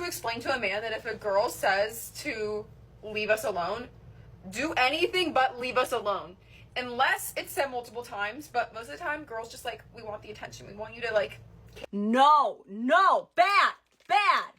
to explain to a man that if a girl says to leave us alone, do anything but leave us alone. Unless it's said multiple times, but most of the time, girls just like, we want the attention. We want you to like... No, bad.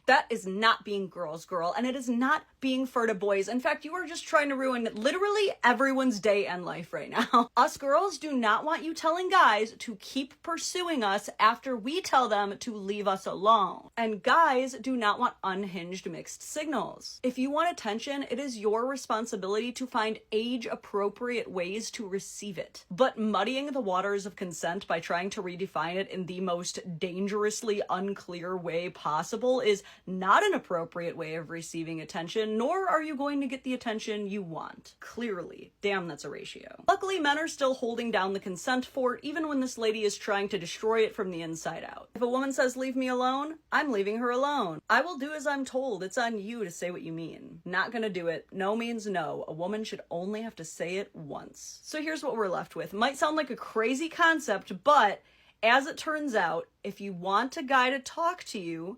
That is not being girl's girl, and it is not being for the boys. In fact, you are just trying to ruin literally everyone's day and life right now. Us girls do not want you telling guys to keep pursuing us after we tell them to leave us alone. And guys do not want unhinged mixed signals. If you want attention, it is your responsibility to find age-appropriate ways to receive it. But muddying the waters of consent by trying to redefine it in the most dangerously unclear way possible is not an appropriate way of receiving attention, nor are you going to get the attention you want. Clearly. Damn, that's a ratio. Luckily, men are still holding down the consent fort, even when this lady is trying to destroy it from the inside out. If a woman says, leave me alone, I'm leaving her alone. I will do as I'm told. It's on you to say what you mean. Not gonna do it. No means no. A woman should only have to say it once. So here's what we're left with. Might sound like a crazy concept, but as it turns out, if you want a guy to talk to you,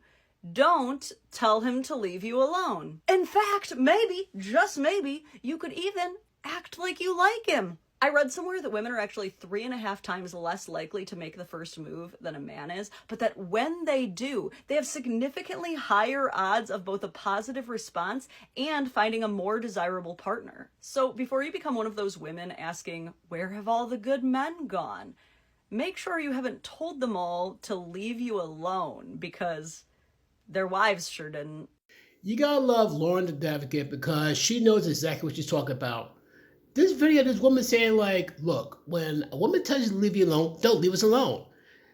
don't tell him to leave you alone. In fact, maybe, just maybe, you could even act like you like him. I read somewhere that women are actually 3.5 times less likely to make the first move than a man is, but that when they do, they have significantly higher odds of both a positive response and finding a more desirable partner. So before you become one of those women asking, where have all the good men gone? Make sure you haven't told them all to leave you alone, because their wives sure didn't. You gotta love Lauren the Dadvocate because she knows exactly what she's talking about. This video, this woman saying like, look, when a woman tells you to leave you alone, don't leave us alone.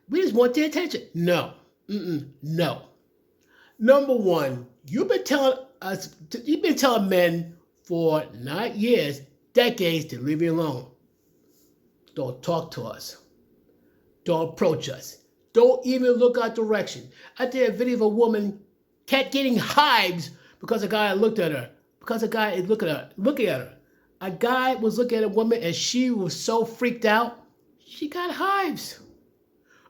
We just want their attention. No. No. Number one, you've been telling men for not years, decades to leave you alone. Don't talk to us. Don't approach us. Don't even look our direction. I did a video of a woman getting hives because a guy looked at her. Because a guy is looking at her. A guy was looking at a woman and she was so freaked out, she got hives.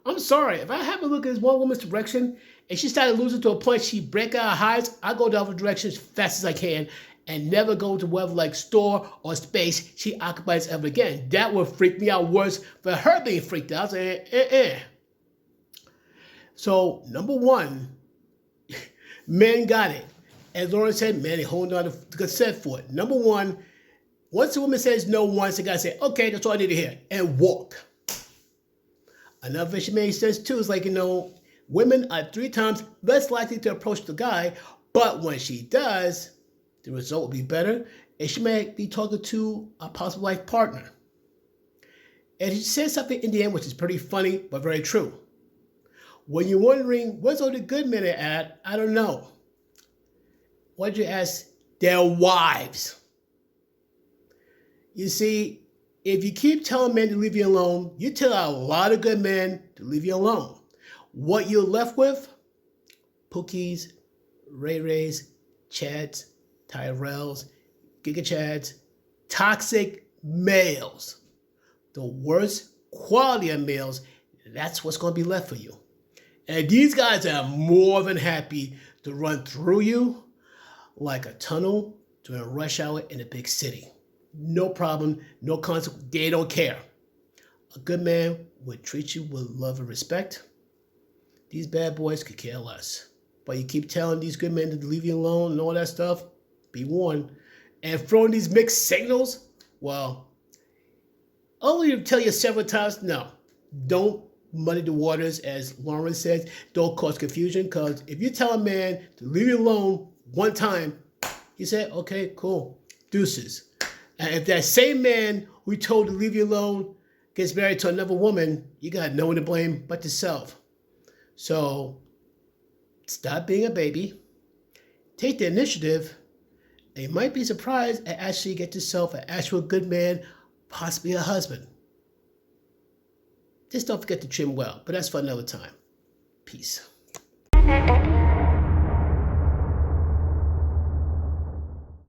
I'm sorry, if I happen to look at this one woman's direction and she started losing to a point she break out of hives, I go the other direction as fast as I can and never go to whatever like store or space she occupies ever again. That would freak me out worse for her being freaked out. So, So, number one, men got it. As Lauren said, men are holding on to consent for it. Number one, once a woman says no once, the guy say, okay, that's all I need to hear, and walk. Another thing she makes sense too is like, women are 3 times less likely to approach the guy, but when she does, the result will be better, and she may be talking to a possible life partner. And she says something in the end which is pretty funny, but very true. When you're wondering, where's all the good men at? I don't know. Why'd you ask? Their wives. You see, if you keep telling men to leave you alone, you tell a lot of good men to leave you alone. What you're left with? Pookies, Ray Rays, Chads, Tyrells, Giga Chads, toxic males. The worst quality of males, that's what's going to be left for you. And these guys are more than happy to run through you like a tunnel during rush hour in a big city. No problem, no consequence. They don't care. A good man would treat you with love and respect. These bad boys could care less. But you keep telling these good men to leave you alone and all that stuff, be warned. And throwing these mixed signals, well, only to tell you several times, no, don't muddy the waters, as Lauren says. Don't cause confusion, because if you tell a man to leave you alone one time, he said, okay, cool, deuces. And if that same man who you told to leave you alone gets married to another woman, you got no one to blame but yourself. So stop being a baby, take the initiative, and you might be surprised and actually get yourself an actual good man, possibly a husband. Just don't forget to trim well, but that's for another time. Peace.